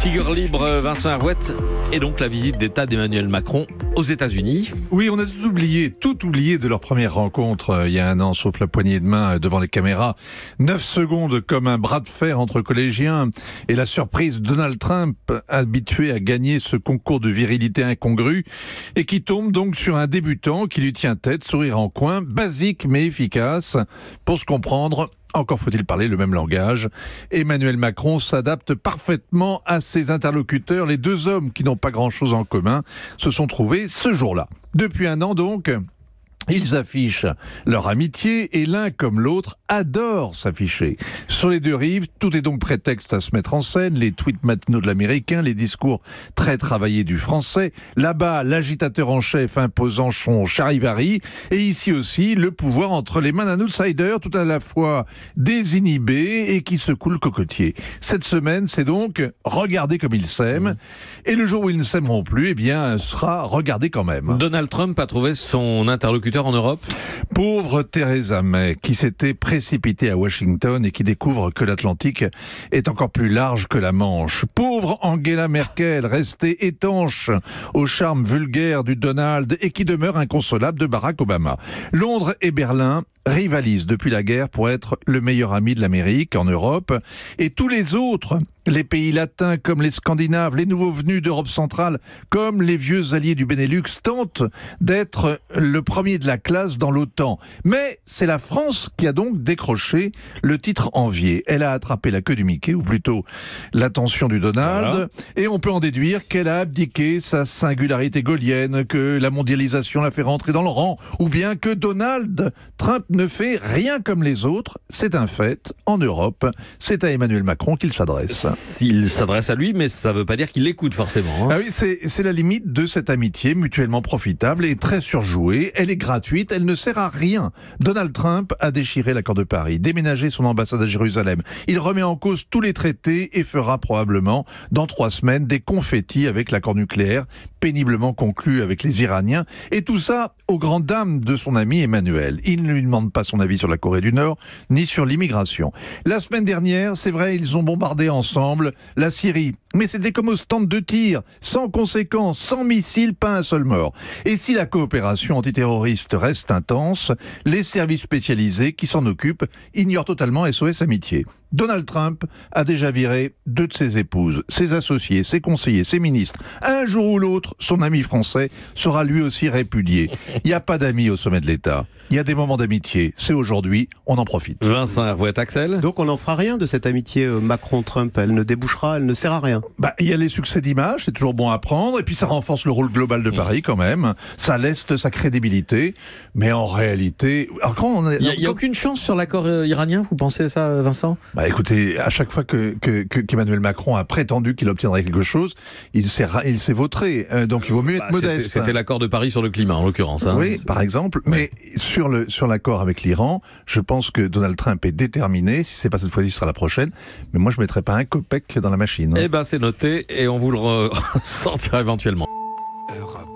Figure libre, Vincent Herouette, et donc la visite d'État d'Emmanuel Macron aux États-Unis. Oui, on a tout oublié de leur première rencontre il y a un an, sauf la poignée de main devant les caméras. 9 secondes comme un bras de fer entre collégiens et la surprise de Donald Trump, habitué à gagner ce concours de virilité incongrue et qui tombe donc sur un débutant qui lui tient tête, sourire en coin, basique mais efficace. Pour se comprendre, encore faut-il parler le même langage. Emmanuel Macron s'adapte parfaitement à ses interlocuteurs. Les deux hommes qui n'ont pas grand-chose en commun se sont trouvés ce jour-là. Depuis un an donc, ils affichent leur amitié et l'un comme l'autre adore s'afficher. Sur les deux rives, tout est donc prétexte à se mettre en scène, les tweets matinaux de l'américain, les discours très travaillés du français. Là-bas, l'agitateur en chef imposant son charivari. Et ici aussi, le pouvoir entre les mains d'un outsider tout à la fois désinhibé et qui secoue le cocotier. Cette semaine, c'est donc regarder comme ils s'aiment. Et le jour où ils ne s'aimeront plus, eh bien, sera regardé quand même. Donald Trump a trouvé son interlocuteur en Europe. Pauvre Theresa May, qui s'était précipitée à Washington et qui découvre que l'Atlantique est encore plus large que la Manche. Pauvre Angela Merkel, restée étanche au charme vulgaire du Donald et qui demeure inconsolable de Barack Obama. Londres et Berlin rivalisent depuis la guerre pour être le meilleur ami de l'Amérique en Europe, et tous les autres, les pays latins comme les Scandinaves, les nouveaux venus d'Europe centrale comme les vieux alliés du Benelux tentent d'être le premier de la classe dans l'OTAN. Mais c'est la France qui a donc décroché le titre envié. Elle a attrapé la queue du Mickey, ou plutôt l'attention du Donald, voilà. Et on peut en déduire qu'elle a abdiqué sa singularité gaulienne, que la mondialisation l'a fait rentrer dans le rang, ou bien que Donald Trump ne fait rien comme les autres. C'est un fait. En Europe, c'est à Emmanuel Macron qu'il s'adresse. Il s'adresse à lui, mais ça ne veut pas dire qu'il l'écoute forcément. Ah oui, c'est la limite de cette amitié mutuellement profitable et très surjouée. Elle est gratuite, elle ne sert à rien. Donald Trump a déchiré l'accord de Paris, déménagé son ambassade à Jérusalem. Il remet en cause tous les traités et fera probablement, dans 3 semaines, des confettis avec l'accord nucléaire, péniblement conclu avec les Iraniens. Et tout ça aux grandes dames de son ami Emmanuel. Il ne lui demande pas son avis sur la Corée du Nord, ni sur l'immigration. La semaine dernière, c'est vrai, ils ont bombardé ensemble la Syrie. Mais c'était comme au stand de tir, sans conséquences, sans missiles, pas un seul mort. Et si la coopération antiterroriste reste intense, les services spécialisés qui s'en occupent ignorent totalement SOS Amitié. Donald Trump a déjà viré 2 de ses épouses, ses associés, ses conseillers, ses ministres. Un jour ou l'autre, son ami français sera lui aussi répudié. Il n'y a pas d'amis au sommet de l'État. Il y a des moments d'amitié. C'est aujourd'hui, on en profite. Vincent Herouette, Axel. Donc on n'en fera rien de cette amitié Macron-Trump. Elle ne débouchera, elle ne sert à rien. Il y a les succès d'image, c'est toujours bon à prendre. Et puis ça renforce le rôle global de Paris quand même. Ça leste sa crédibilité. Mais en réalité... Il n'y a aucune chance sur l'accord iranien, vous pensez ça, Vincent ? Écoutez, à chaque fois qu'Emmanuel Macron a prétendu qu'il obtiendrait quelque chose, il s'est vautré. Donc il vaut mieux être modeste. C'était l'accord de Paris sur le climat, en l'occurrence. Oui, par exemple. Mais sur l'accord avec l'Iran, je pense que Donald Trump est déterminé. Si c'est pas cette fois-ci, ce sera la prochaine. Mais moi, je mettrai pas un copec dans la machine. Eh ben, c'est noté et on vous le ressentira éventuellement. Europe.